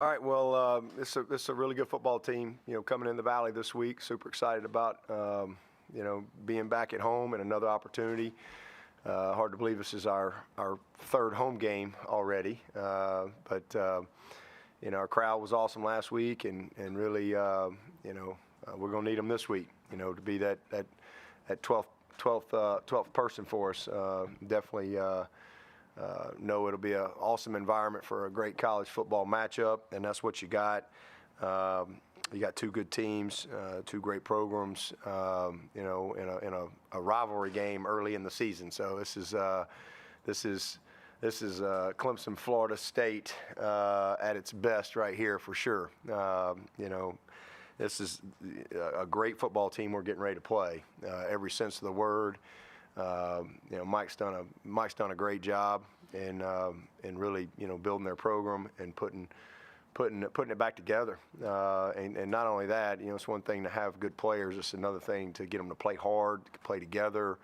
All right, well, this is a really good football team, coming in the Valley this week. Super excited about, being back at home and another opportunity. Hard to believe this is our third home game already. Our crowd was awesome last week, and really, we're going to need them this week, to be that 12th person for us. Definitely know it'll be an awesome environment for a great college football matchup, and that's what you got. You got two good teams, two great programs, in a rivalry game early in the season. So this is Clemson, Florida State at its best right here for sure. This is a great football team we're getting ready to play, every sense of the word. Mike's done a great job in really building their program and putting it back together. And not only that, it's one thing to have good players. It's another thing to get them to play hard, to play together,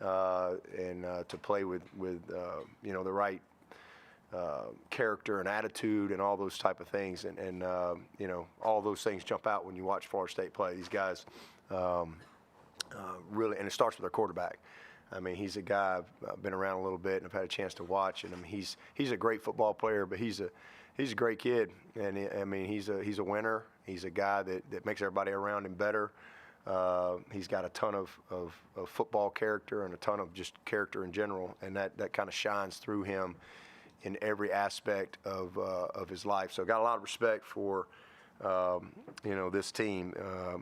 and to play with the right character and attitude and all those type of things. And all those things jump out when you watch Florida State play. These guys really, and it starts with their quarterback. I mean, he's a guy I've been around a little bit and I've had a chance to watch. And I mean, he's a great football player, but he's a great kid. And he's a winner. He's a guy that makes everybody around him better. He's got a ton of football character and a ton of just character in general, and that kind of shines through him in every aspect of his life. So I got a lot of respect for this team.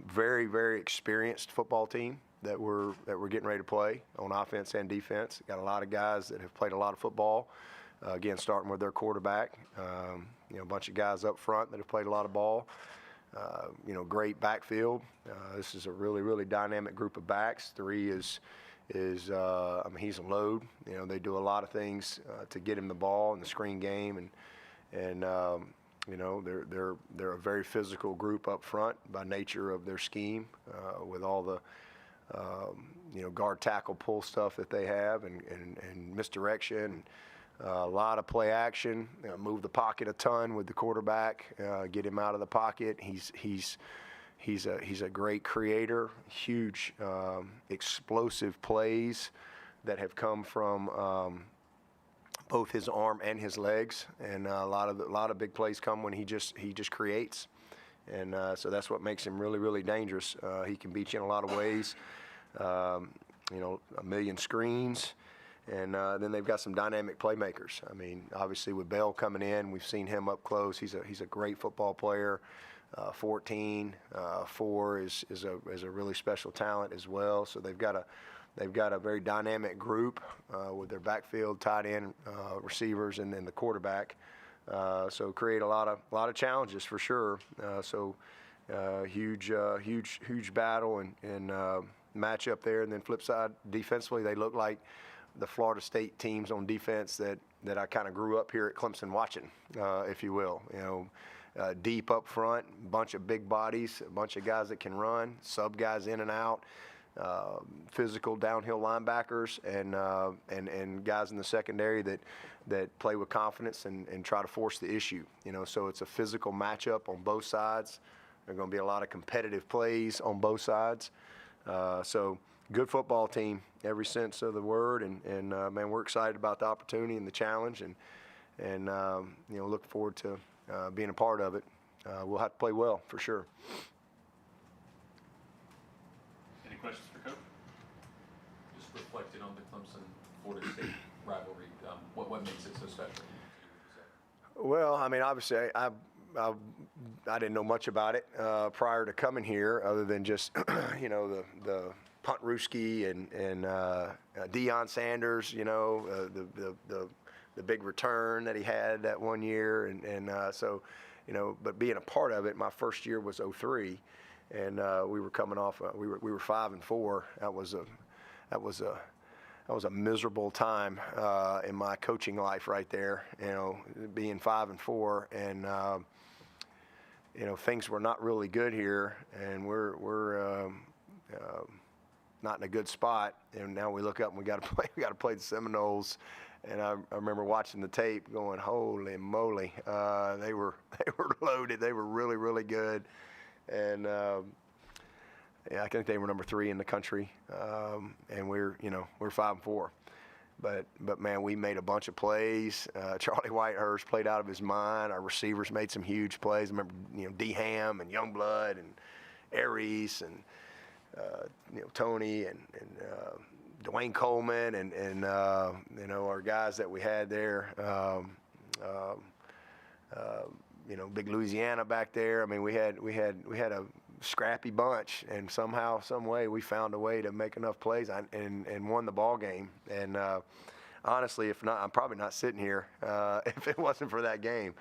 Very, very experienced football team that we're getting ready to play on offense and defense. Got a lot of guys that have played a lot of football. Again, starting with their quarterback. A bunch of guys up front that have played a lot of ball. Great backfield. This is a really, really dynamic group of backs. Three is he's a load. They do a lot of things to get him the ball in the screen game, and they're a very physical group up front by nature of their scheme, with all the guard tackle pull stuff that they have, and misdirection. A lot of play action, move the pocket a ton with the quarterback, get him out of the pocket. He's a great creator, huge explosive plays that have come from both his arm and his legs, and a lot of big plays come when he just creates, and so that's what makes him really, really dangerous. He can beat you in a lot of ways, a million screens. And then they've got some dynamic playmakers. I mean, obviously with Bell coming in, we've seen him up close. He's a great football player. 14, 4 is a really special talent as well. So they've got a very dynamic group with their backfield, tight end, receivers, and then the quarterback. So create a lot of challenges for sure. Huge battle and matchup there. And then flip side, defensively, they look like the Florida State teams on defense that I kind of grew up here at Clemson watching, if you will. Deep up front, bunch of big bodies, a bunch of guys that can run, sub guys in and out, physical downhill linebackers, and guys in the secondary that play with confidence and try to force the issue. So it's a physical matchup on both sides. There are going to be a lot of competitive plays on both sides. So good football team, every sense of the word, and man, we're excited about the opportunity and the challenge, and look forward to being a part of it. We'll have to play well for sure. Any questions for Coach? Just reflecting on the Clemson-Florida State rivalry, what makes it so special? Well, I mean, obviously, I didn't know much about it prior to coming here, other than just the Punt Ruski and Deion Sanders, the big return that he had that one year, and so but being a part of it, my first year was 2003, and we were coming off we were 5-4. That was a miserable time in my coaching life right there, being 5-4, and things were not really good here, and we're not in a good spot. And now we look up and we got to play the Seminoles And I remember watching the tape going, holy moly, they were loaded. They were really, really good. And yeah, I think they were number 3 in the country. And we're 5-4. But man, we made a bunch of plays. Charlie Whitehurst played out of his mind. Our receivers made some huge plays. I remember, D. Ham and Youngblood and Aries and Tony and Dwayne Coleman and our guys that we had there. Big Louisiana back there. I mean, we had a scrappy bunch, and somehow, some way, we found a way to make enough plays and won the ball game. And honestly, if not, I'm probably not sitting here if it wasn't for that game.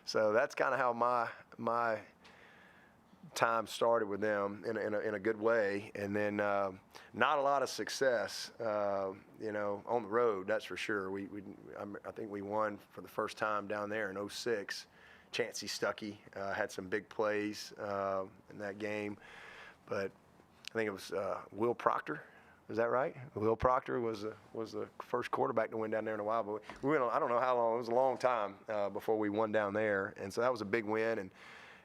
So that's kind of how my time started with them in a good way. And then not a lot of success, on the road. That's for sure. I think we won for the first time down there in '06. Chancey Stuckey had some big plays in that game, but I think it was Will Proctor. Is that right? Will Proctor was the first quarterback to win down there in a while. But we went on, I don't know how long. It was a long time before we won down there, and so that was a big win.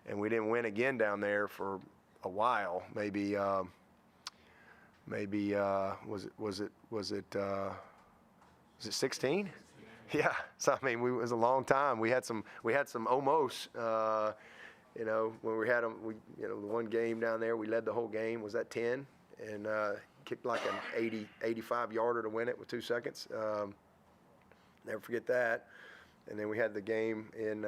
And we didn't win again down there for a while. Maybe was it 16? Yeah, so I mean, it was a long time. We had some almost, when we had them, the one game down there, we led the whole game. Was that 10? And kicked like an 85 yarder to win it with 2 seconds. Never forget that. And then we had the game in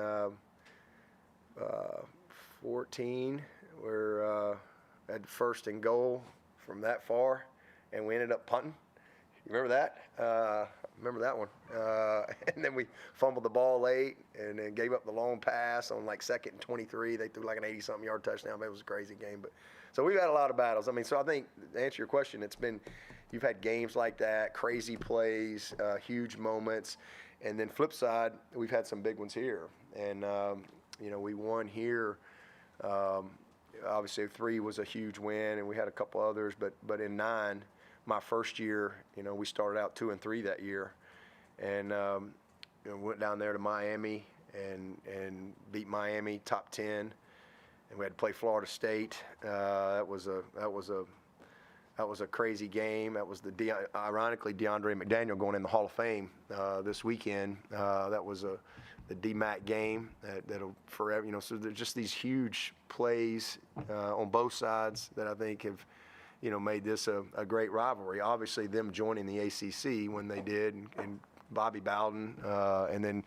14 where had first and goal from that far, and we ended up punting. You remember that? Remember that one. And then we fumbled the ball late and then gave up the long pass on like 2nd and 23. They threw like an 80-something yard touchdown. It was a crazy game. But so we've had a lot of battles. I mean, so I think to answer your question, you've had games like that, crazy plays, huge moments. And then flip side, we've had some big ones here. And, we won here. Obviously 3 was a huge win, and we had a couple others. But in 9, my first year, we started out 2-3 that year, and went down there to Miami and beat Miami top 10, and we had to play Florida State. That was a crazy game. That was ironically DeAndre McDaniel going in the Hall of Fame this weekend. That was the DMAC game that'll forever. So there's just these huge plays on both sides that I think have made this a great rivalry. Obviously, them joining the ACC when they did, and Bobby Bowden, and then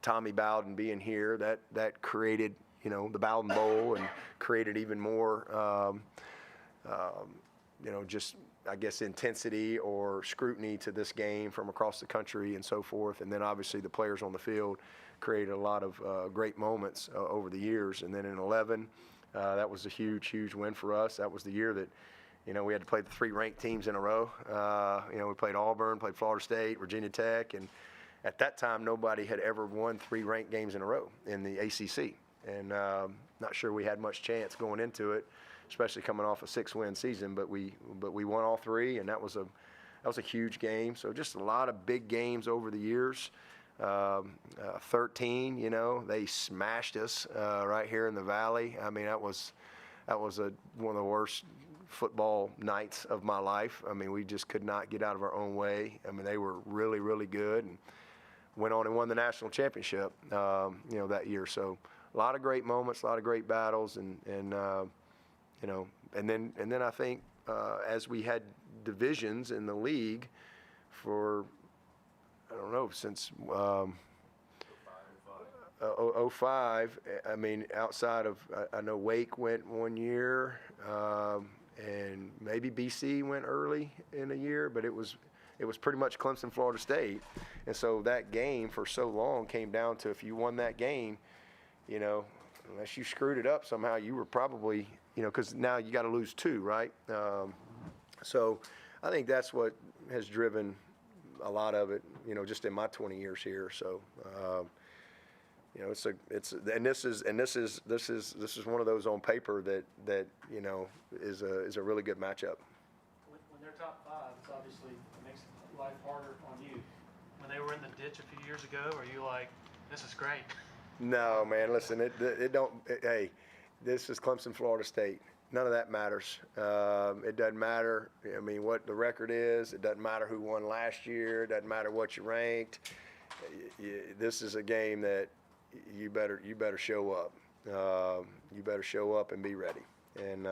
Tommy Bowden being here, that created, the Bowden Bowl and created even more, just, I guess, intensity or scrutiny to this game from across the country and so forth. And then obviously the players on the field created a lot of great moments over the years. And then in 11, that was a huge, huge win for us. That was the year that, we had to play the 3 ranked teams in a row. We played Auburn, played Florida State, Virginia Tech, and at that time, nobody had ever won 3 ranked games in a row in the ACC. And not sure we had much chance going into it, especially coming off a 6-win season. But we won all 3, and that was a huge game. So just a lot of big games over the years. 13, they smashed us right here in the Valley. I mean, that was one of the worst football nights of my life. I mean, we just could not get out of our own way. I mean, they were really, really good, and went on and won the national championship, that year. So a lot of great moments, a lot of great battles, and then I think as we had divisions in the league for, I don't know, since 05, I mean, outside of, I know Wake went one year, and maybe BC went early in a year, but it was pretty much Clemson, Florida State. And so that game for so long came down to, if you won that game, unless you screwed it up somehow, you were probably, because now you got to lose 2, right? So I think that's what has driven a lot of it, just in my 20 years here. So, this is one of those on paper that is a really good matchup. When they're top 5, it's obviously, it makes life harder on you. When they were in the ditch a few years ago? Or are you like, this is great? No, man. Listen, it don't. Hey, this is Clemson, Florida State. None of that matters. It doesn't matter. I mean, what the record is. It doesn't matter who won last year. It doesn't matter what you ranked. This is a game that you better show up. You better show up and be ready. And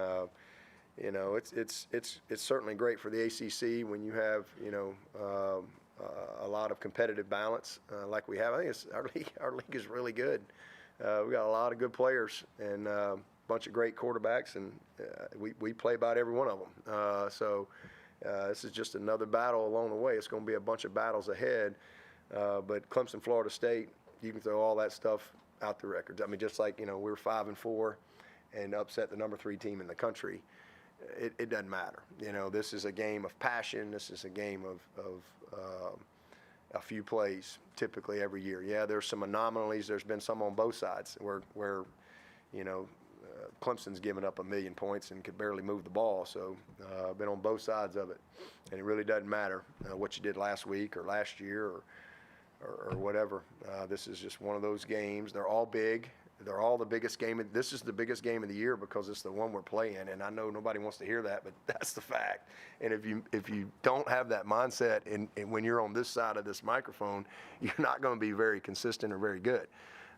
you know, it's certainly great for the ACC when you have, you know, a lot of competitive balance like we have. I think our league is really good. We got a lot of good players and a bunch of great quarterbacks, and we play about every one of them. So this is just another battle along the way. It's going to be a bunch of battles ahead. But Clemson, Florida State, you can throw all that stuff out the records. I mean, just like, you know, we were 5-4 and upset the number 3 team in the country. It doesn't matter. You know, this is a game of passion. This is a game of a few plays typically every year. Yeah, there's some anomalies. There's been some on both sides where you know, Clemson's given up 1 million points and could barely move the ball. So been on both sides of it. And it really doesn't matter what you did last week or last year or whatever. This is just one of those games. They're all big. They're all the biggest game. This is the biggest game of the year because it's the one we're playing. And I know nobody wants to hear that, but that's the fact. And if you don't have that mindset and when you're on this side of this microphone, you're not going to be very consistent or very good.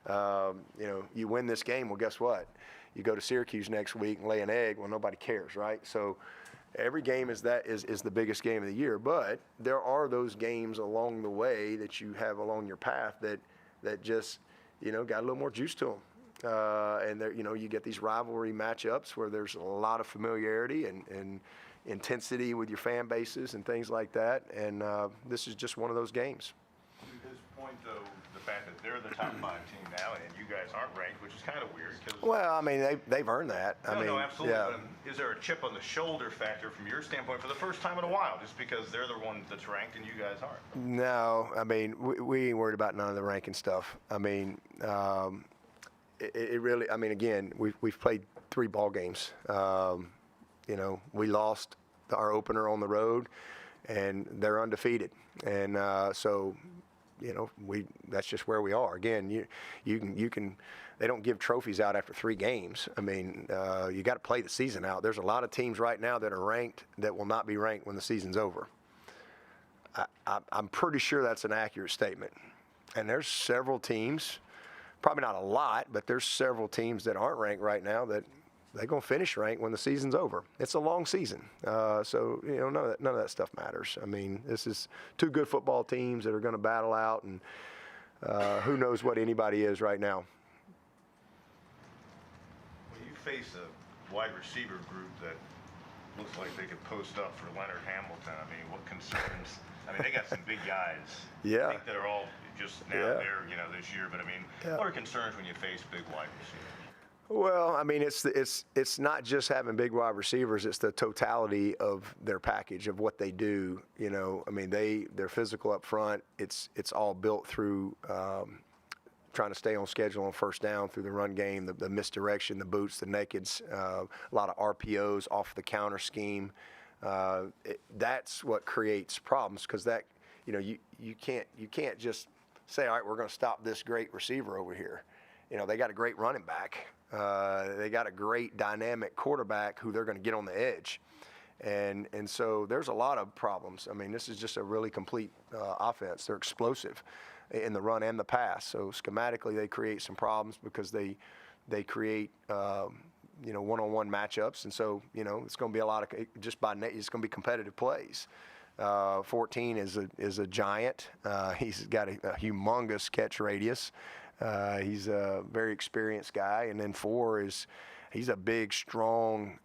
You know, you win this game, well, guess what? You go to Syracuse next week and lay an egg. Well, nobody cares, right? So every game is the biggest game of the year. But there are those games along the way that you have along your path that just, you know, got a little more juice to them. And there, you know, you get these rivalry matchups where there's a lot of familiarity and intensity with your fan bases and things like that. And this is just one of those games. To this point, though, the fact that they're the top 5 team now and you guys aren't ranked, which is kind of weird. Well, I mean, they've earned that. No, absolutely. Yeah. But is there a chip on the shoulder factor from your standpoint for the first time in a while, just because they're the one that's ranked and you guys aren't? No, I mean, we ain't worried about none of the ranking stuff. I mean, it really, I mean, again, we've played 3 ball games. You know, we lost our opener on the road, and they're undefeated. And so, you know, that's just where we are. Again, you can. They don't give trophies out after 3 games. I mean, you got to play the season out. There's a lot of teams right now that are ranked that will not be ranked when the season's over. I'm pretty sure that's an accurate statement. And there's several teams, probably not a lot, but there's several teams that aren't ranked right now that they're going to finish ranked when the season's over. It's a long season. So, you know, none of that stuff matters. I mean, this is 2 good football teams that are going to battle out, and who knows what anybody is right now. When you face a wide receiver group that looks like they could post up for Leonard Hamilton, I mean, what concerns? I mean, they got some big guys. Yeah. I think they're all just now there, you know, this year. But I mean, what are concerns when you face big wide receivers? Well, I mean, it's not just having big wide receivers. It's the totality of their package of what they do. You know, I mean, they're physical up front. It's all built through trying to stay on schedule on first down through the run game, the misdirection, the boots, the nakeds, a lot of RPOs, off the counter scheme. That's what creates problems because that, you know, you can't just say, all right, we're going to stop this great receiver over here. You know, they got a great running back. They got a great dynamic quarterback who they're going to get on the edge. And so there's a lot of problems. I mean, this is just a really complete offense. They're explosive in the run and the pass. So schematically, they create some problems because they create, you know, one-on-one matchups. And so, you know, it's going to be a lot of, it's going to be competitive plays. 14 is a giant. He's got a humongous catch radius. He's a very experienced guy. And then 4 he's a big, strong,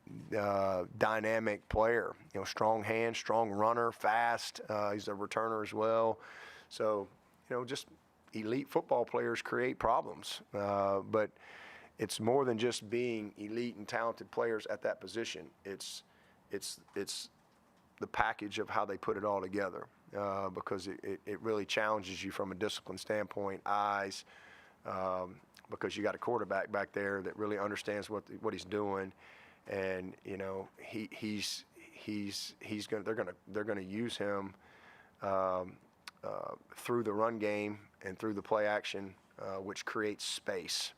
dynamic player. You know, strong hands, strong runner, fast. He's a returner as well. So, you know, just elite football players create problems. But it's more than just being elite and talented players at that position. It's the package of how they put it all together, because it really challenges you from a discipline standpoint, eyes, because you got a quarterback back there that really understands what he's doing, and you know they're gonna use him through the run game and through the play action, which creates space.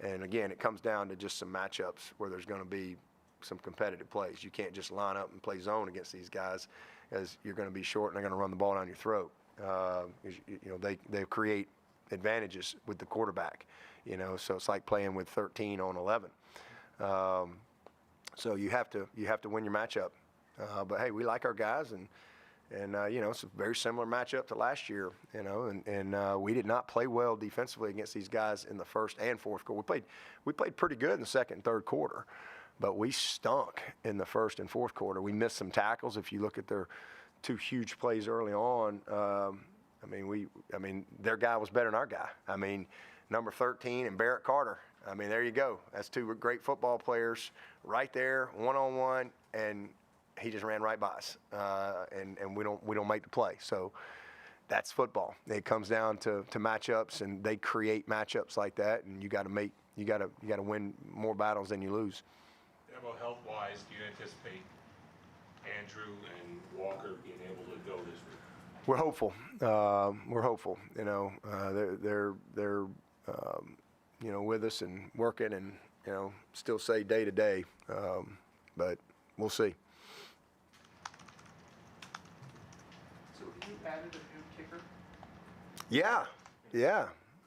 And again, it comes down to just some matchups where there's going to be some competitive plays. You can't just line up and play zone against these guys, as you're going to be short and they're going to run the ball down your throat. They create advantages with the quarterback, so it's like playing with 13 on 11. So you have to win your matchup. But hey, we like our guys, and it's a very similar matchup to last year, and we did not play well defensively against these guys in the first and fourth quarter. We played pretty good in the second and third quarter, but we stunk in the first and fourth quarter. We missed some tackles. If you look at their two huge plays early on, their guy was better than our guy. Number 13 and Barrett Carter. There you go. That's two great football players right there, one-on-one, and he just ran right by us, and we don't make the play. So that's football. It comes down to matchups, and they create matchups like that, and you got to win more battles than you lose. Dabo, health-wise, do you anticipate Andrew and Walker being able to go this week? We're hopeful. We're hopeful. They're with us and working, and still say day to day, but we'll see. So you added a new kicker? Yeah.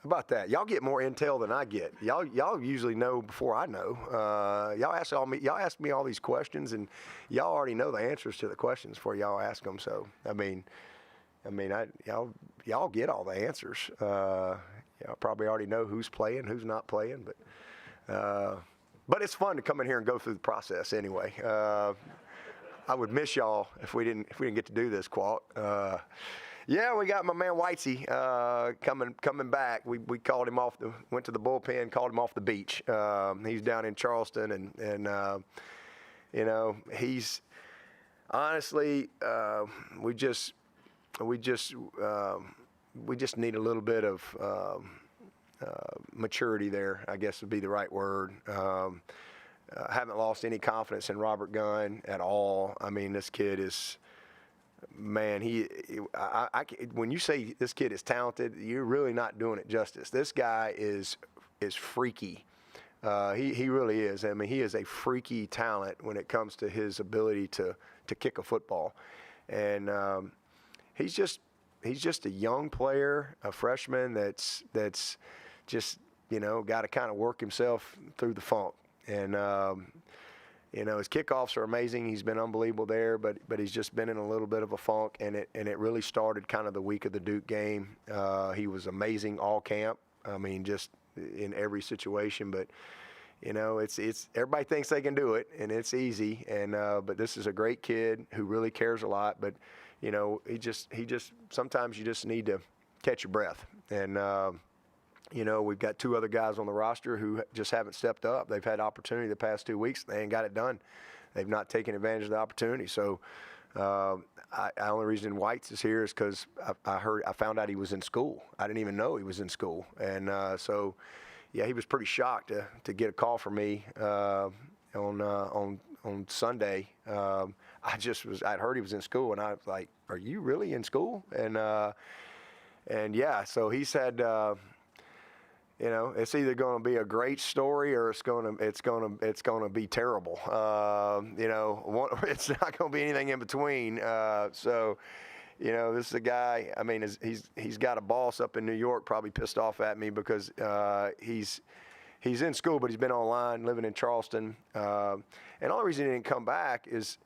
How about that? Y'all get more intel than I get. Y'all usually know before I know. Y'all ask me all these questions, and y'all already know the answers to the questions before y'all ask them. So y'all get all the answers. Y'all probably already know who's playing, who's not playing, but it's fun to come in here and go through the process anyway. I would miss y'all if we didn't get to do this, Qualt. Yeah, we got my man Whitesy coming back. We called him went to the bullpen, called him off the beach. He's down in Charleston, and he's honestly we just need a little bit of maturity there, I guess would be the right word. Haven't lost any confidence in Robert Gunn at all. This kid is, man, when you say this kid is talented, you're really not doing it justice. This guy is freaky. He really is. He is a freaky talent when it comes to his ability to kick a football. And he's just a young player, a freshman that's just got to kind of work himself through the funk. And his kickoffs are amazing. He's been unbelievable there, but he's just been in a little bit of a funk. And it really started kind of the week of the Duke game. He was amazing all camp. Just in every situation. But it's everybody thinks they can do it, and it's easy. And but this is a great kid who really cares a lot. But he just sometimes you just need to catch your breath. And we've got two other guys on the roster who just haven't stepped up. They've had opportunity the past 2 weeks. They ain't got it done. They've not taken advantage of the opportunity. So the only reason White's is here is because I found out he was in school. I didn't even know he was in school. And so, yeah, he was pretty shocked to get a call from me on Sunday. I'd heard he was in school, and I was like, "Are you really in school?" And yeah, so he said, it's either going to be a great story or it's going to be terrible. It's not going to be anything in between. So, this is a guy. He's got a boss up in New York, probably pissed off at me because he's in school, but he's been online, living in Charleston. And the only reason he didn't come back is,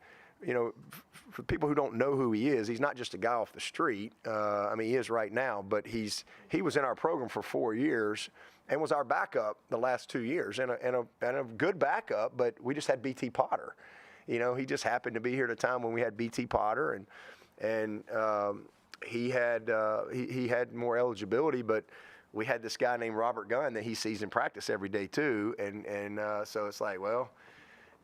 for people who don't know who he is, he's not just a guy off the street. He is right now, but he was in our program for 4 years and was our backup the last 2 years, and a good backup. But we just had BT Potter. He just happened to be here at a time when we had BT Potter, and he had more eligibility, but we had this guy named Robert Gunn that he sees in practice every day too, and so it's like, well,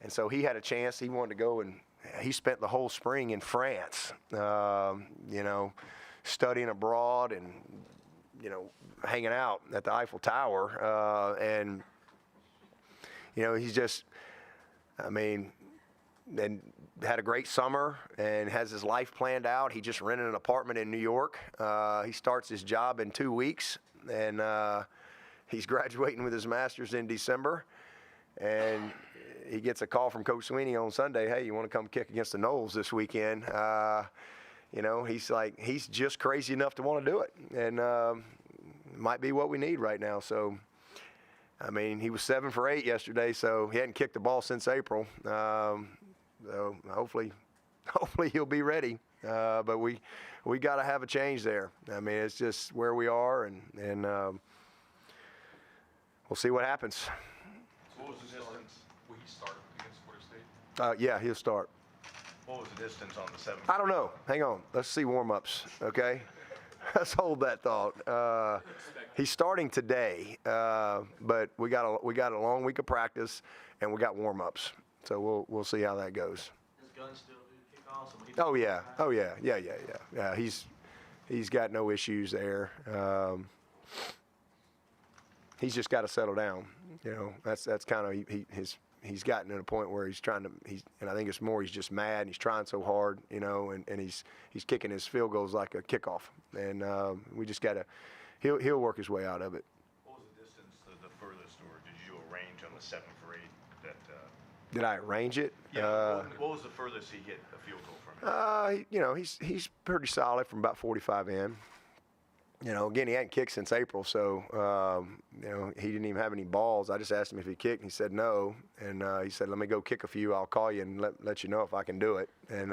and so he had a chance. He wanted to go, and he spent the whole spring in France, studying abroad and, hanging out at the Eiffel Tower. And, he's just, had a great summer and has his life planned out. He just rented an apartment in New York. He starts his job in 2 weeks, and he's graduating with his master's in December. And he gets a call from Coach Swinney on Sunday. Hey, you want to come kick against the Knowles this weekend? He's just crazy enough to want to do it, and might be what we need right now. So, I mean, he was 7 for 8 yesterday, so he hadn't kicked the ball since April. So hopefully he'll be ready. But we got to have a change there. I mean, it's just where we are, and we'll see what happens. So what was the distance? Will he start against Florida State? Yeah, he'll start. What was the distance on the 7? I don't know. Hang on. Let's see warm-ups, okay? Let's hold that thought. He's starting today, but we got a long week of practice, and we got warm-ups. So we'll see how that goes. His gun still do kickoffs? Oh yeah. He's got no issues there. He's just got to settle down. You know, that's kind of he's gotten to a point where and I think it's more he's just mad and he's trying so hard, you know, and he's kicking his field goals like a kickoff, and we just got to he'll work his way out of it. What was the distance to the furthest, or did you do a range on the 7 for 8? Did I arrange it? What was the furthest he hit a field goal from? You know, he's pretty solid from about 45 in. You know, again, he hadn't kicked since April, so, you know, he didn't even have any balls. I just asked him if he kicked, and he said no. And he said, let me go kick a few. I'll call you and let you know if I can do it. And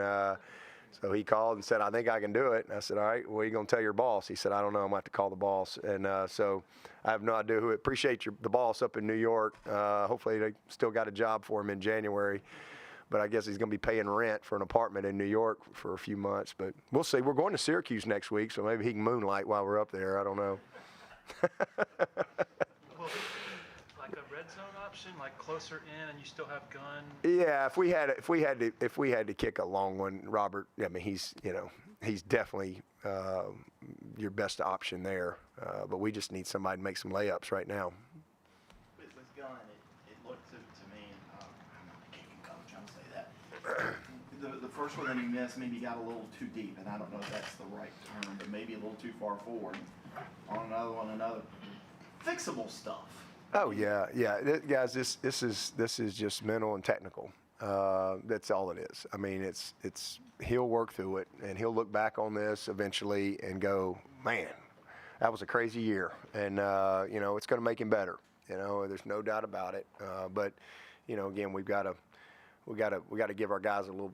so he called and said, I think I can do it. And I said, all right, well, are you going to tell your boss? He said, I don't know. I'm going to have to call the boss. And so I have no idea who. Appreciate the boss up in New York. Hopefully they still got a job for him in January. But I guess he's going to be paying rent for an apartment in New York for a few months. But we'll see. We're going to Syracuse next week, so maybe he can moonlight while we're up there. I don't know. Well, like a red zone option, like closer in, and you still have gun. Yeah, if we had to kick a long one, Robert. I mean, he's definitely your best option there. But we just need somebody to make some layups right now. With gun, it looked to me, I'm not a kicking coach, I'll say that. The first one that he missed maybe got a little too deep, and I don't know if that's the right term, but maybe a little too far forward. On another one, fixable stuff. Oh yeah. Guys, this is just mental and technical. That's all it is. I mean, it's he'll work through it, and he'll look back on this eventually and go, man, that was a crazy year, and you know, it's going to make him better. You know, there's no doubt about it. But you know, again, we got to give our guys a little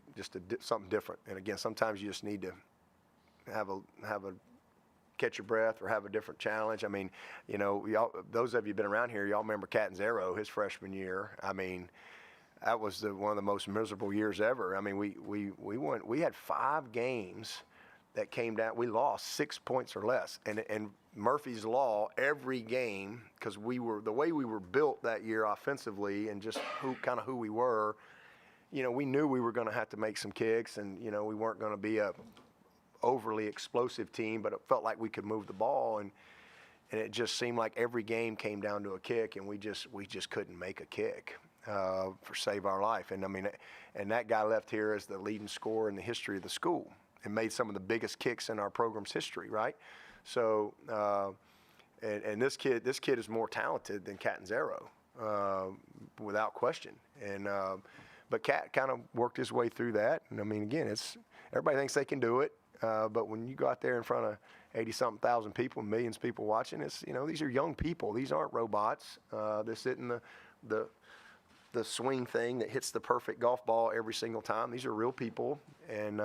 something different. And again, sometimes you just need to have a catch your breath or have a different challenge. I mean, you know, those of you been around here, y'all remember Catanzaro, his freshman year. I mean, that was one of the most miserable years ever. I mean, we had 5 games that came down. We lost 6 points or less, and Murphy's Law, every game, because the way we were built that year offensively and just who we were. You know, we knew we were going to have to make some kicks, and you know, we weren't going to be a overly explosive team, but it felt like we could move the ball, and it just seemed like every game came down to a kick, and we just couldn't make a kick for save our life. And I mean, and that guy left here as the leading scorer in the history of the school and made some of the biggest kicks in our program's history, right? So, and this kid is more talented than Catanzaro, without question. And but Cat kind of worked his way through that. And I mean, again, everybody thinks they can do it. But when you go out there in front of 80-something thousand people, millions of people watching, you know, these are young people. These aren't robots. They're sitting the swing thing that hits the perfect golf ball every single time. These are real people, and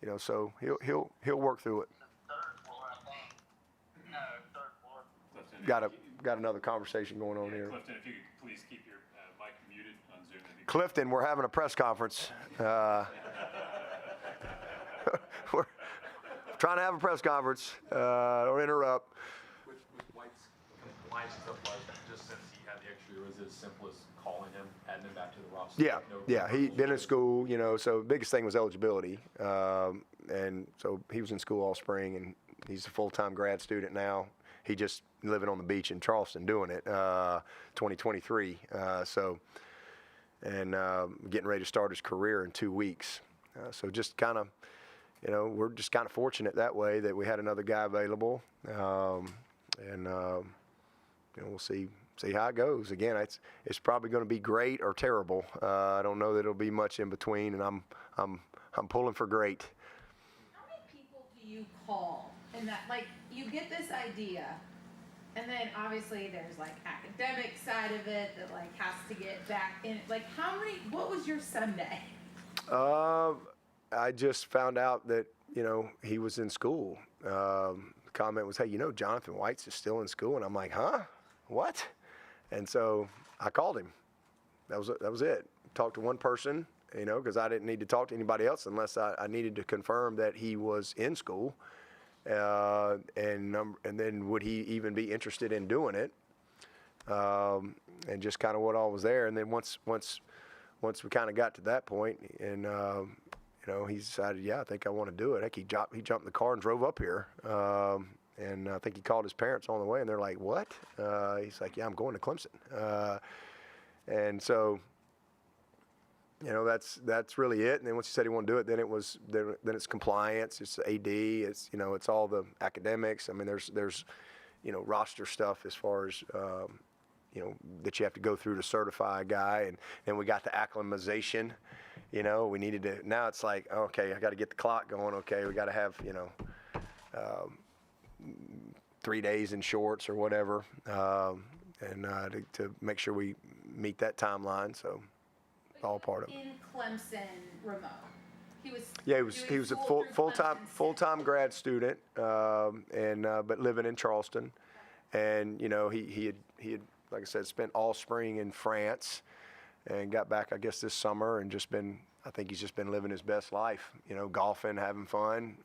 you know, so he'll work through it. Third floor, I think. No, third floor. Got another conversation going on here. Clifton, if you could please keep your mic muted on Zoom. Clifton, we're having a press conference. We're trying to have a press conference. Don't interrupt. With White's stuff, like just since he had the extra year, was it as simple as calling him, adding him back to the roster? Yeah. He'd been in school, you know, so the biggest thing was eligibility. And so he was in school all spring, and he's a full-time grad student now. He just living on the beach in Charleston doing it, 2023. So and getting ready to start his career in 2 weeks. So just kind of, we're just kind of fortunate that way that we had another guy available, and we'll see how it goes. Again, it's probably going to be great or terrible. I don't know that it'll be much in between, and I'm pulling for great. How many people do you call? And that, like, you get this idea, and then obviously there's like academic side of it that like has to get back in. Like, what was your Sunday? I just found out that, he was in school. The comment was, hey, Jonathan White's is still in school. And I'm like, huh? What? And so I called him. That was it. Talked to one person, because I didn't need to talk to anybody else unless I needed to confirm that he was in school. And then would he even be interested in doing it? And just kind of what all was there. And then once we kind of got to that point, and he decided, yeah, I think I want to do it. Heck, he jumped in the car and drove up here. And I think he called his parents on the way, and they're like, what? He's like, yeah, I'm going to Clemson. And so, that's really it. And then once he said he wanted to do it, then it's compliance, it's AD, it's it's all the academics. I mean, there's roster stuff as far as that you have to go through to certify a guy, and then we got the acclimatization. We needed to. Now it's like, okay, I got to get the clock going. Okay, we got to have 3 days in shorts or whatever, and to make sure we meet that timeline. So. All part of it. In Clemson, remote. He was. Yeah, he was a full-time grad student, but living in Charleston, and he had like I said, spent all spring in France, and got back I guess this summer, and I think he's just been living his best life. Golfing, having fun,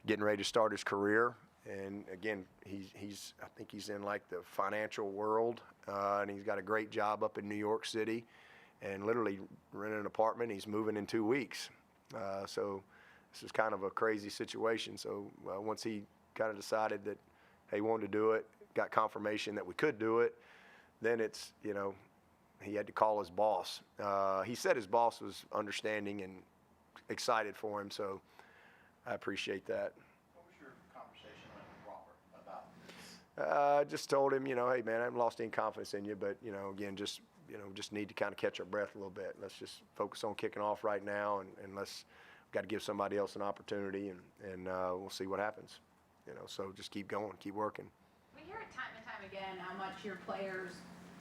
getting ready to start his career. And again, I think he's in like the financial world, and he's got a great job up in New York City. And literally rented an apartment. He's moving in 2 weeks. So this is kind of a crazy situation. So once he kind of decided that he wanted to do it, got confirmation that we could do it, then it's, he had to call his boss. He said his boss was understanding and excited for him, so I appreciate that. What was your conversation with Robert about this? I just told him, hey, man, I haven't lost any confidence in you, but, again, just need to kind of catch our breath a little bit. Let's just focus on kicking off right now, and we've got to give somebody else an opportunity, and we'll see what happens. So just keep going, keep working. We hear it time and time again how much your players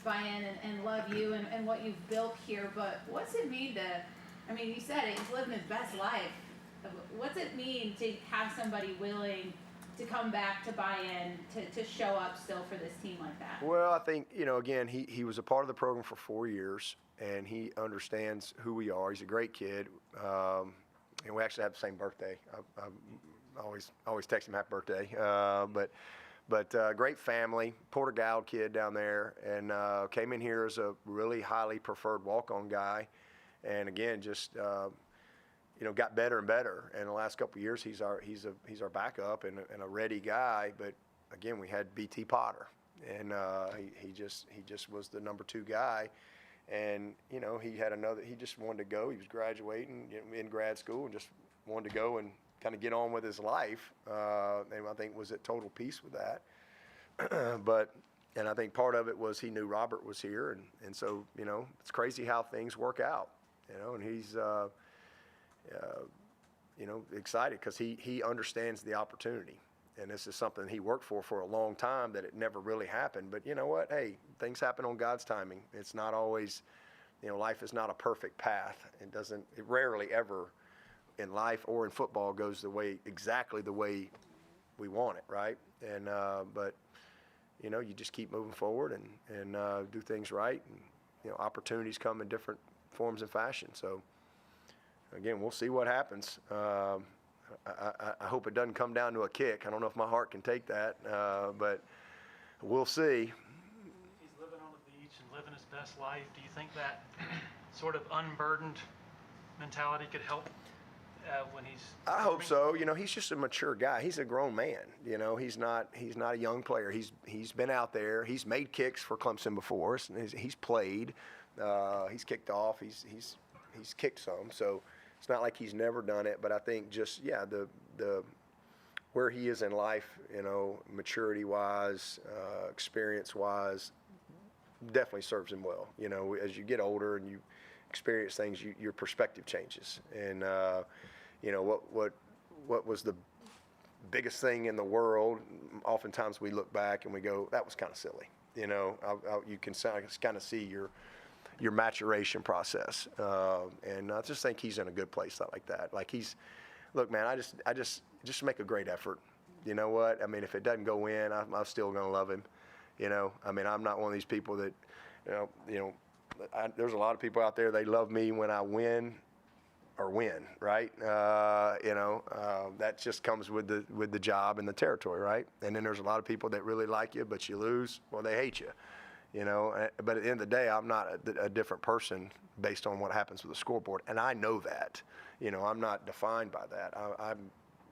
buy in and love you and what you've built here, but what's it mean you said it, he's living his best life. What's it mean to have somebody willing to come back, to buy in, to show up still for this team like that? Well, I think, again, he was a part of the program for 4 years, and he understands who we are. He's a great kid, and we actually have the same birthday. I always text him happy birthday. But great family, Portugal kid down there, and came in here as a really highly preferred walk-on guy, and again, just got better and better. And the last couple of years, he's our backup and a ready guy. But again, we had BT Potter, and he just was the number 2 guy. And he just wanted to go. He was graduating in grad school and just wanted to go and kind of get on with his life. And I think was at total peace with that. And I think part of it was he knew Robert was here, and so it's crazy how things work out. And he's excited because he understands the opportunity, and this is something he worked for a long time that it never really happened. But you know what? Hey, things happen on God's timing. It's not always, life is not a perfect path. It rarely ever in life or in football goes exactly the way we want it, right? And but you just keep moving forward and do things right, and opportunities come in different forms and fashion. So. Again, we'll see what happens. I hope it doesn't come down to a kick. I don't know if my heart can take that, but we'll see. He's living on the beach and living his best life. Do you think that sort of unburdened mentality could help when he's? I hope so. You know, he's just a mature guy. He's a grown man. You know, he's not a young player. He's been out there. He's made kicks for Clemson before. He's played. He's kicked off. He's kicked some. So it's not like he's never done it. But I think just the where he is in life, you know, maturity wise, experience wise, definitely serves him well. You know, as you get older and you experience things, your perspective changes. And you know, what was the biggest thing in the world? Oftentimes we look back and we go, that was kind of silly. You know, you can kind of see your maturation process. And I just think he's in a good place like that. Like look, man, I just make a great effort. You know what? I mean, if it doesn't go in, I'm still going to love him. You know, I mean, I'm not one of these people that, there's a lot of people out there, they love me when I win, right? That just comes with the job and the territory, right? And then there's a lot of people that really like you, but you lose, well, they hate you, you know? But at the end of the day, I'm not a different person based on what happens with the scoreboard, and I know that. You know, I'm not defined by that.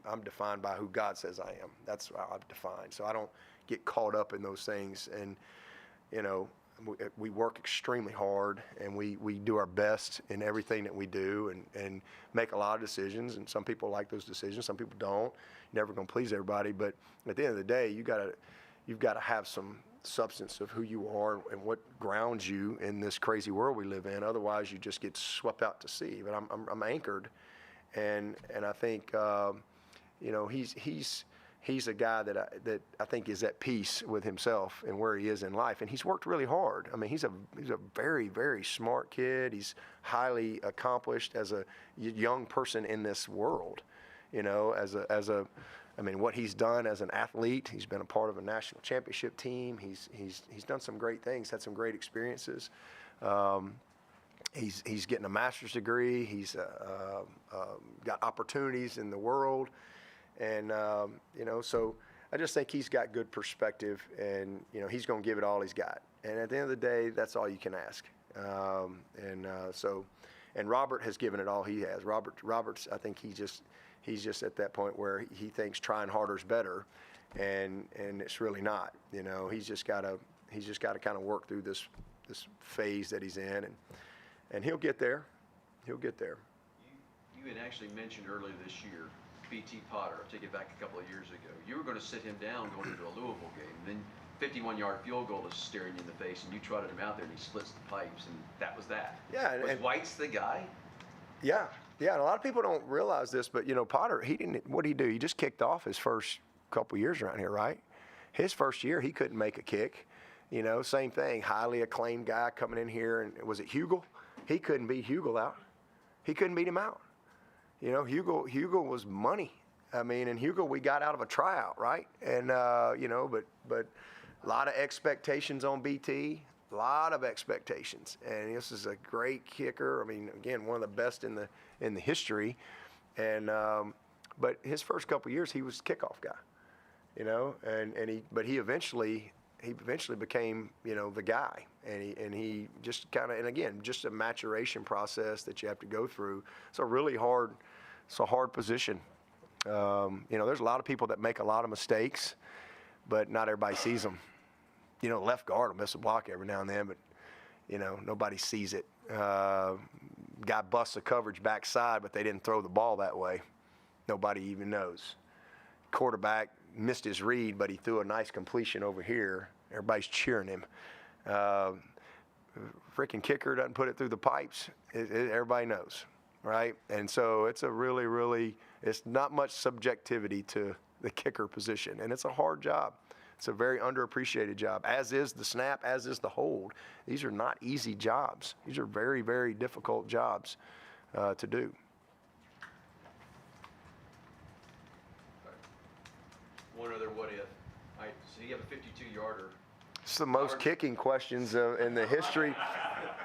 I'm defined by who God says I am. That's how I'm defined. So I don't get caught up in those things. And, you know, we work extremely hard, and we do our best in everything that we do, and make a lot of decisions. And some people like those decisions, some people don't. You're never going to please everybody. But at the end of the day, you've got to have some substance of who you are and what grounds you in this crazy world we live in. Otherwise, you just get swept out to sea. But I'm anchored, and I think you know, he's a guy that I think is at peace with himself and where he is in life, and he's worked really hard. I mean, he's a very, very smart kid. He's highly accomplished as a young person in this world. You know, I mean, what he's done as an athlete, he's been a part of a national championship team. He's done some great things, had some great experiences. He's getting a master's degree. He's got opportunities in the world. And, you know, so I just think he's got good perspective, and, you know, he's going to give it all he's got. And at the end of the day, that's all you can ask. And Robert has given it all he has. Robert's, I think he's just at that point where he thinks trying harder is better, and it's really not. You know, he's just got to kind of work through this phase that he's in, and he'll get there. He'll get there. You had actually mentioned earlier this year, B.T. Potter, I'll take it back a couple of years ago. You were going to sit him down going into a Louisville game. Then 51-yard field goal is staring you in the face, and you trotted him out there, and he splits the pipes, and that was that. Yeah. Was White's the guy? Yeah. Yeah, and a lot of people don't realize this, but, you know, Potter, what did he do? He just kicked off his first couple years around here, right? His first year, he couldn't make a kick. You know, same thing, highly acclaimed guy coming in here, and was it Hugel? He couldn't beat Hugel out. He couldn't beat him out. You know, Hugel was money. I mean, and Hugel we got out of a tryout, right? And, you know, but a lot of expectations on BT, a lot of expectations. And this is a great kicker. I mean, again, one of the best in the history. And, but his first couple of years, he was the kickoff guy, you know, but he eventually became, you know, the guy, and he just kind of, and again, just a maturation process that you have to go through. It's a hard position. You know, there's a lot of people that make a lot of mistakes, but not everybody sees them. You know, left guard will miss a block every now and then, but, you know, nobody sees it. Guy busts a coverage backside, but they didn't throw the ball that way. Nobody even knows. Quarterback missed his read, but he threw a nice completion over here. Everybody's cheering him. Freaking kicker doesn't put it through the pipes. Everybody knows, right? And so it's a really, really, it's not much subjectivity to the kicker position, and it's a hard job. It's a very underappreciated job, as is the snap, as is the hold. These are not easy jobs. These are very, very difficult jobs to do. One other what if. All right, so you have a 52-yarder. It's the most kicking questions in the history.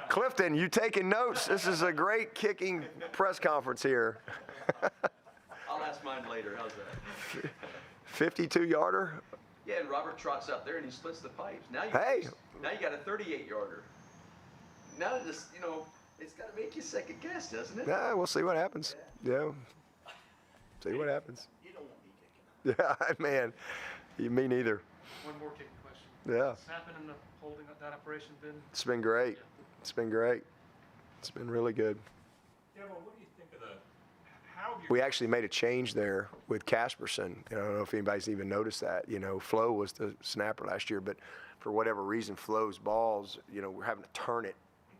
Clifton, you taking notes? This is a great kicking press conference here. I'll ask mine later. How's that? 52-yarder? Yeah, and Robert trots up there and he splits the pipes. Now you got a 38-yarder. Now this, you know, it's got to make you second guess, doesn't it? Yeah, we'll see what happens. Yeah. See what happens. You don't want me kicking. Yeah, man, me neither. One more kicking question. Yeah, Snapping and the holding up that operation been? it's been great. It's been great. It's been really good. Dabo, what do you think of how you We actually made a change there with Casperson. I don't know if anybody's even noticed that. Flo was the snapper last year, but for whatever reason, Flo's balls, we're having to turn it,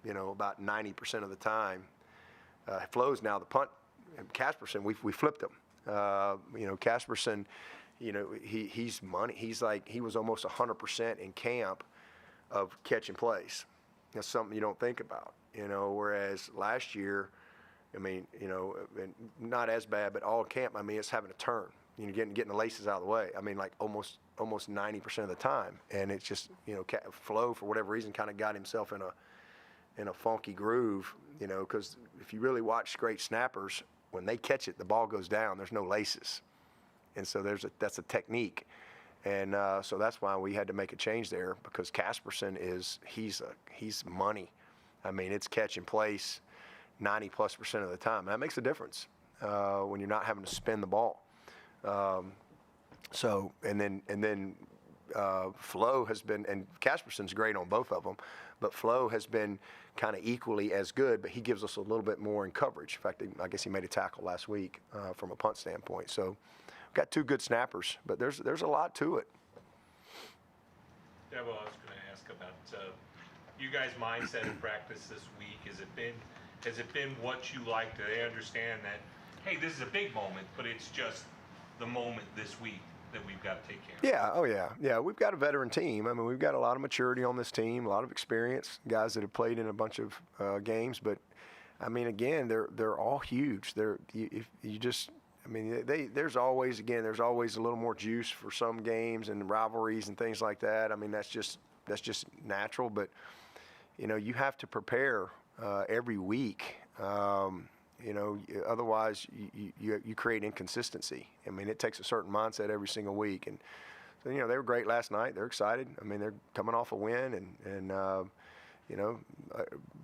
about 90% of the time. Flo's now the punt. And Casperson, we flipped him. Casperson, he's money. He was almost 100% in camp of catching plays. That's something you don't think about, whereas last year, and not as bad, but all camp, it's having a turn, getting the laces out of the way. Like almost 90% of the time. And it's just, Flo, for whatever reason, kind of got himself in a funky groove, because if you really watch great snappers, when they catch it, the ball goes down, there's no laces. And so that's a technique. And so that's why we had to make a change there, because Casperson he's money. It's catching place 90+% of the time. And that makes a difference when you're not having to spin the ball. And then Flo has been, and Casperson's great on both of them, but Flo has been kind of equally as good, but he gives us a little bit more in coverage. In fact, I guess he made a tackle last week from a punt standpoint. So we've got two good snappers, but there's a lot to it. Dabo, I was going to ask about you guys' mindset in practice this week. Has it been what you like? Do they understand that, hey, this is a big moment, but it's just the moment this week that we've got to take care of? Yeah, oh yeah. Yeah, we've got a veteran team. We've got a lot of maturity on this team, a lot of experience, guys that have played in a bunch of games. But, again, they're all huge. There's always a little more juice for some games and rivalries and things like that. That's just natural. But, you have to prepare every week. Otherwise you create inconsistency. It takes a certain mindset every single week. And so, they were great last night. They're excited. They're coming off a win and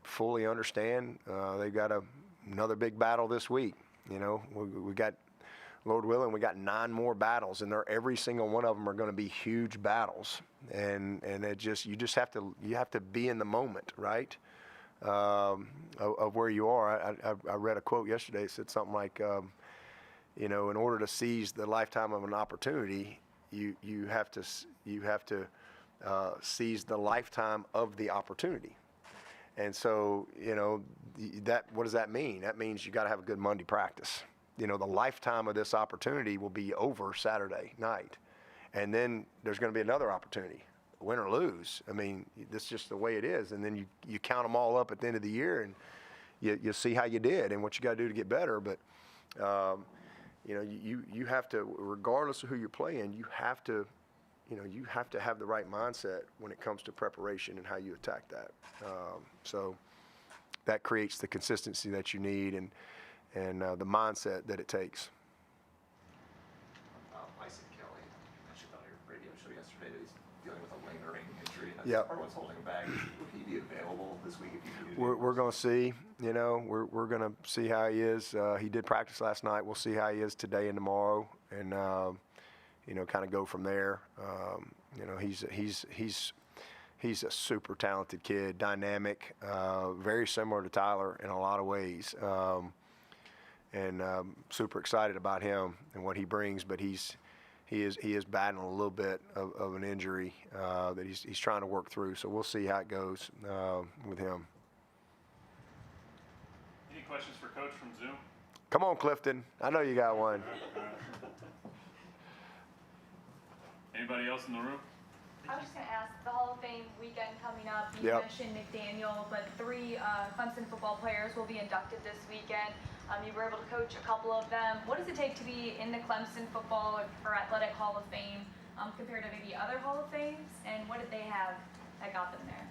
fully understand they've got another big battle this week. We got, Lord willing, we got 9 more battles, and every single one of them are going to be huge battles. And you have to be in the moment, right? Of where you are. I read a quote yesterday. It said something like, in order to seize the lifetime of an opportunity, you have to seize the lifetime of the opportunity. And so, what does that mean? That means you got to have a good Monday practice. The lifetime of this opportunity will be over Saturday night, and then there's going to be another opportunity. Win or lose. That's just the way it is. And then you count them all up at the end of the year, and you see how you did and what you got to do to get better. But you have to, regardless of who you're playing, you have to have the right mindset when it comes to preparation and how you attack that. So that creates the consistency that you need and the mindset that it takes. Bryson Kelly mentioned on your radio show yesterday that he's dealing with a lingering injury. And that's Yep. part of what's holding him back. Would he be available this week if you needed him? We're going to see. We're going to see how he is. He did practice last night. We'll see how he is today and tomorrow, and kind of go from there. He's a super talented kid, dynamic, very similar to Tyler in a lot of ways, and super excited about him and what he brings. But he is battling a little bit of an injury that he's trying to work through. So we'll see how it goes with him. Any questions for Coach from Zoom? Come on, Clifton. I know you got one. Anybody else in the room? I was just going to ask, the Hall of Fame weekend coming up, you Yep. mentioned McDaniel, but 3 Clemson football players will be inducted this weekend. You were able to coach a couple of them. What does it take to be in the Clemson Football or Athletic Hall of Fame compared to maybe other Hall of Fames? And what did they have that got them there?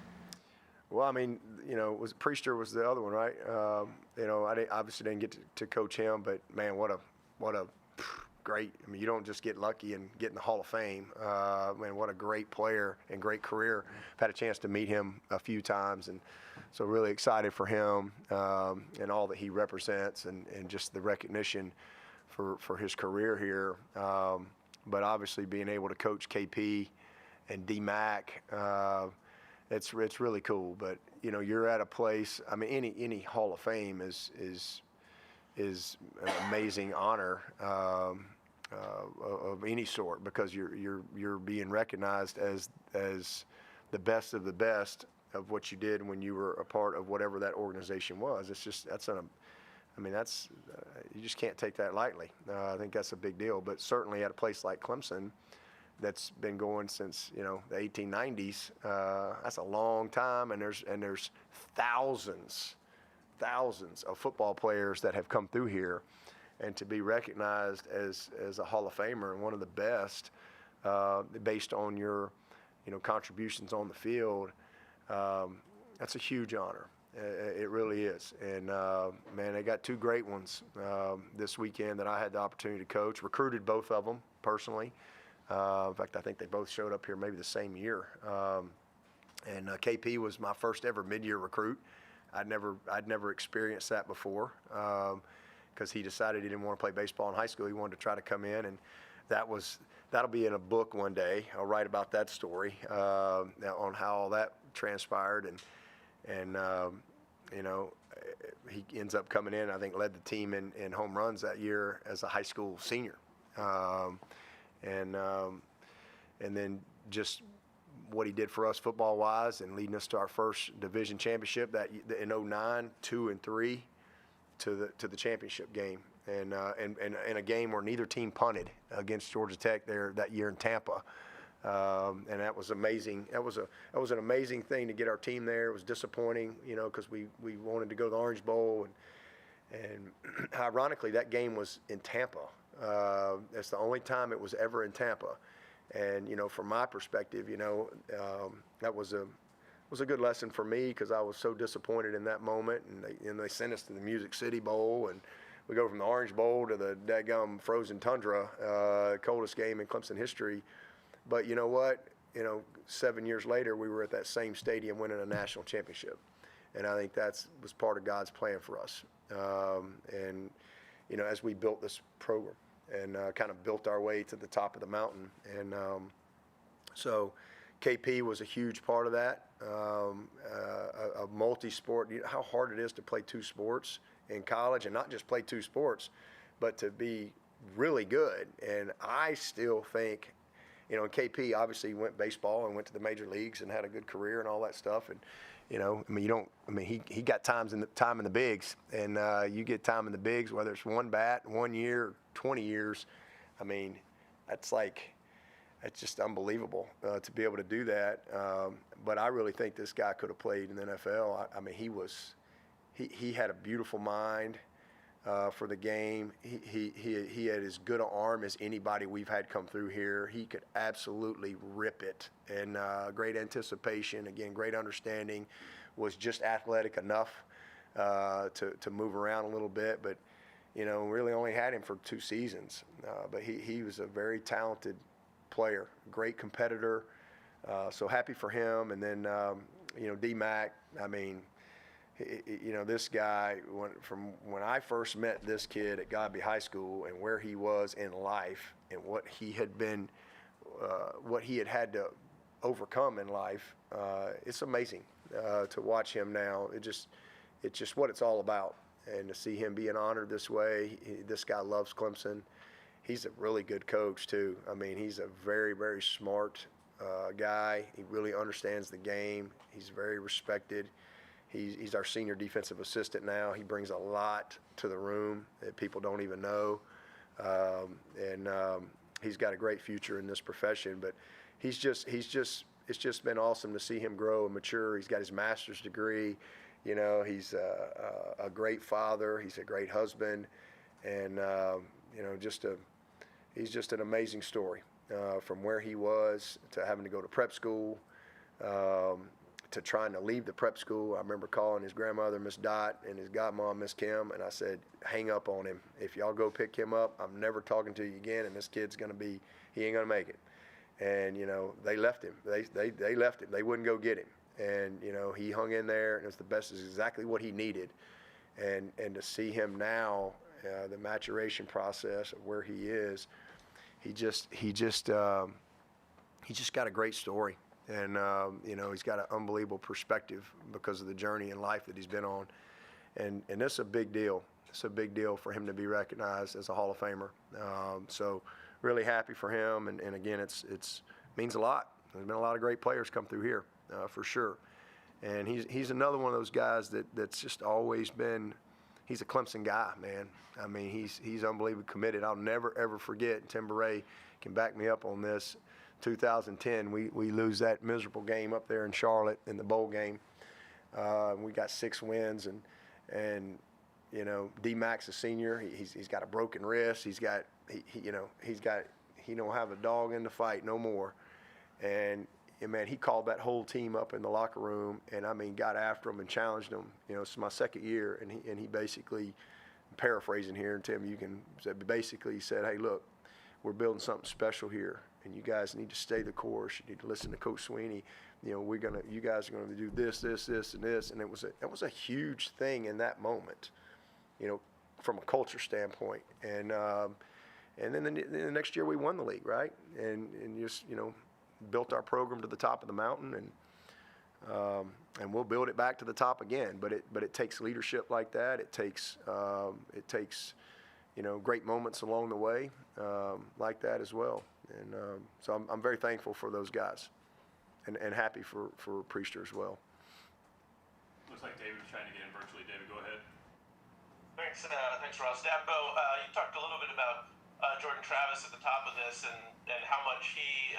Well, Priester was the other one, right? I obviously didn't get to coach him, but man, what a great. You don't just get lucky and get in the Hall of Fame. Man, what a great player and great career. I've had a chance to meet him a few times, and so really excited for him and all that he represents, and just the recognition for his career here. But obviously being able to coach KP and D-Mac, it's really cool. But you know, you're at a place. I mean, any Hall of Fame is an amazing honor of any sort, because you're being recognized as the best of the best of what you did when you were a part of whatever that organization was. It's just you just can't take that lightly. I think that's a big deal. But certainly at a place like Clemson, that's been going since the 1890s. That's a long time, and there's thousands of football players that have come through here, and to be recognized as a Hall of Famer and one of the best, based on your contributions on the field, that's a huge honor. It really is. And man, they got two great ones this weekend that I had the opportunity to coach. Recruited both of them personally. In fact, I think they both showed up here maybe the same year. And KP was my first ever mid-year recruit. I'd never experienced that before, because he decided he didn't want to play baseball in high school. He wanted to try to come in, and that'll be in a book one day. I'll write about that story on how all that transpired, and he ends up coming in. I think led the team in home runs that year as a high school senior, and then just what he did for us football-wise, and leading us to our first division championship that in 2009, 2 and 3 to the championship game, and a game where neither team punted against Georgia Tech there that year in Tampa, and that was amazing. That was an amazing thing to get our team there. It was disappointing, because we wanted to go to the Orange Bowl, and ironically that game was in Tampa. That's the only time it was ever in Tampa. And from my perspective, that was a good lesson for me, because I was so disappointed in that moment. And they sent us to the Music City Bowl, and we go from the Orange Bowl to the daggum frozen tundra, coldest game in Clemson history. But you know what? 7 years later, we were at that same stadium winning a national championship, and I think that was part of God's plan for us. And as we built this program, and kind of built our way to the top of the mountain. And so KP was a huge part of that, a multi-sport. How hard it is to play two sports in college, and not just play two sports, but to be really good. And I still think, KP obviously went baseball and went to the major leagues and had a good career and all that stuff. And he got time in the bigs, and you get time in the bigs, whether it's one bat, 1 year, 20 years. That's just unbelievable to be able to do that. But I really think this guy could have played in the NFL. He had a beautiful mind for the game. He had as good an arm as anybody we've had come through here. He could absolutely rip it, and great anticipation. Again, great understanding. Was just athletic enough to move around a little bit, but really only had him for 2 seasons. But he was a very talented player, great competitor. So happy for him. And then D-Mac. This guy, from when I first met this kid at Godby High School, and where he was in life, and what he had been, what he had to overcome in life, it's amazing to watch him now. It's just what it's all about, and to see him being honored this way. This guy loves Clemson. He's a really good coach too. He's a very, very smart guy. He really understands the game. He's very respected. He's our senior defensive assistant now. He brings a lot to the room that people don't even know, and he's got a great future in this profession. But it's just been awesome to see him grow and mature. He's got his master's degree. He's a great father. He's a great husband, and he's just an amazing story, from where he was to having to go to prep school. To trying to leave the prep school. I remember calling his grandmother, Miss Dot, and his godmom, Miss Kim, and I said, hang up on him. If y'all go pick him up, I'm never talking to you again, and this kid's he ain't gonna make it. And, they left him. They left him. They wouldn't go get him. And, he hung in there, and it's exactly what he needed. And to see him now the maturation process of where he is, he just got a great story. And, he's got an unbelievable perspective because of the journey in life that he's been on. And it's a big deal. It's a big deal for him to be recognized as a Hall of Famer. So really happy for him. And again, it's means a lot. There's been a lot of great players come through here, for sure. And he's another one of those guys that's just always been, he's a Clemson guy, man. I mean, he's unbelievably committed. I'll never, ever forget, and Tim Beret can back me up on this, 2010, we lose that miserable game up there in Charlotte in the bowl game. We got 6 wins, and D-Mac's a senior. He's got a broken wrist. He don't have a dog in the fight no more. And man, he called that whole team up in the locker room, and I mean, got after them and challenged them. It's my second year, and he basically, paraphrasing here, and Tim, you can say, basically he said, hey, look, we're building something special here, and you guys need to stay the course. You need to listen to Coach Swinney. You guys are gonna do this, and this, and it was a huge thing in that moment, from a culture standpoint. And then the next year we won the league, right? And just built our program to the top of the mountain, and we'll build it back to the top again. But it takes leadership like that. It takes great moments along the way like that as well. And so I'm very thankful for those guys, and happy for Priester as well. Looks like David was trying to get in virtually. David, go ahead. Thanks, Ross. Dabo, you talked a little bit about Jordan Travis at the top of this, and how much he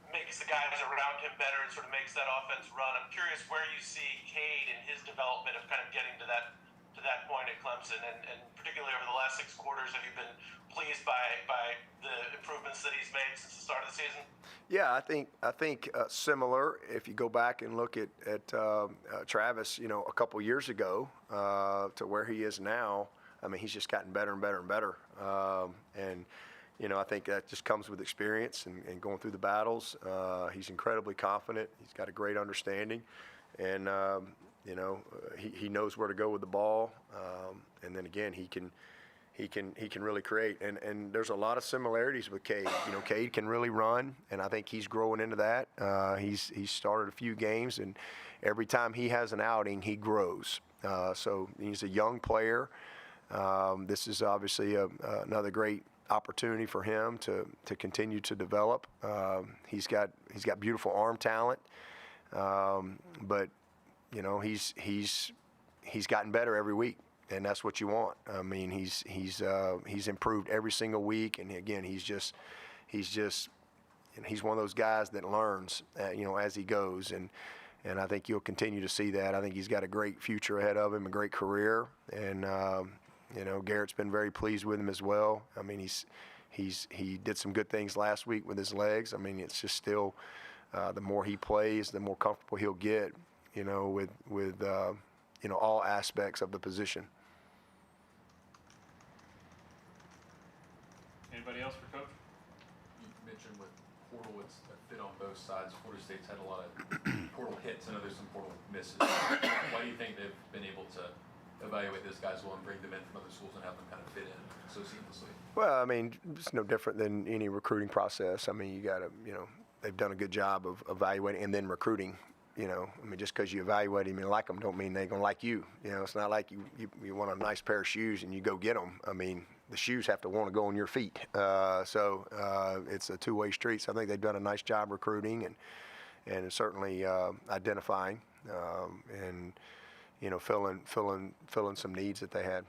makes the guys around him better and sort of makes that offense run. I'm curious where you see Cade and his development of kind of getting to that point at Clemson, and particularly over the last 6 quarters, have you been pleased by the improvements that he's made since the start of the season? Yeah, I think similar. If you go back and look at Travis, a couple years ago to where he is now, I mean, he's just gotten better and better and better. I think that just comes with experience and going through the battles. He's incredibly confident. He's got a great understanding, and he knows where to go with the ball. And then again, he can really create. And there's a lot of similarities with Cade. Cade can really run, and I think he's growing into that. He's started a few games, and every time he has an outing, he grows. So he's a young player. This is obviously another great opportunity for him to continue to develop. He's got beautiful arm talent, but he's gotten better every week, and that's what you want. I mean, he's improved every single week, and again, he's one of those guys that learns as he goes, and I think you'll continue to see that. I think he's got a great future ahead of him, a great career, and Garrett's been very pleased with him as well. I mean, he did some good things last week with his legs. I mean, it's just still the more he plays, the more comfortable he'll get, with all aspects of the position. Anybody else for Coach? You mentioned with portal, it's a fit on both sides. Florida State's had a lot of portal hits. I know there's some portal misses. Why do you think they've been able to evaluate those guys well and bring them in from other schools and have them kind of fit in so seamlessly? Well, I mean, it's no different than any recruiting process. I mean, you got to, they've done a good job of evaluating and then recruiting. I mean, just because you evaluate them and like them don't mean they're going to like you. It's not like you want a nice pair of shoes and you go get them. I mean, the shoes have to want to go on your feet. So it's a two-way street. So I think they've done a nice job recruiting and certainly identifying and filling some needs that they had.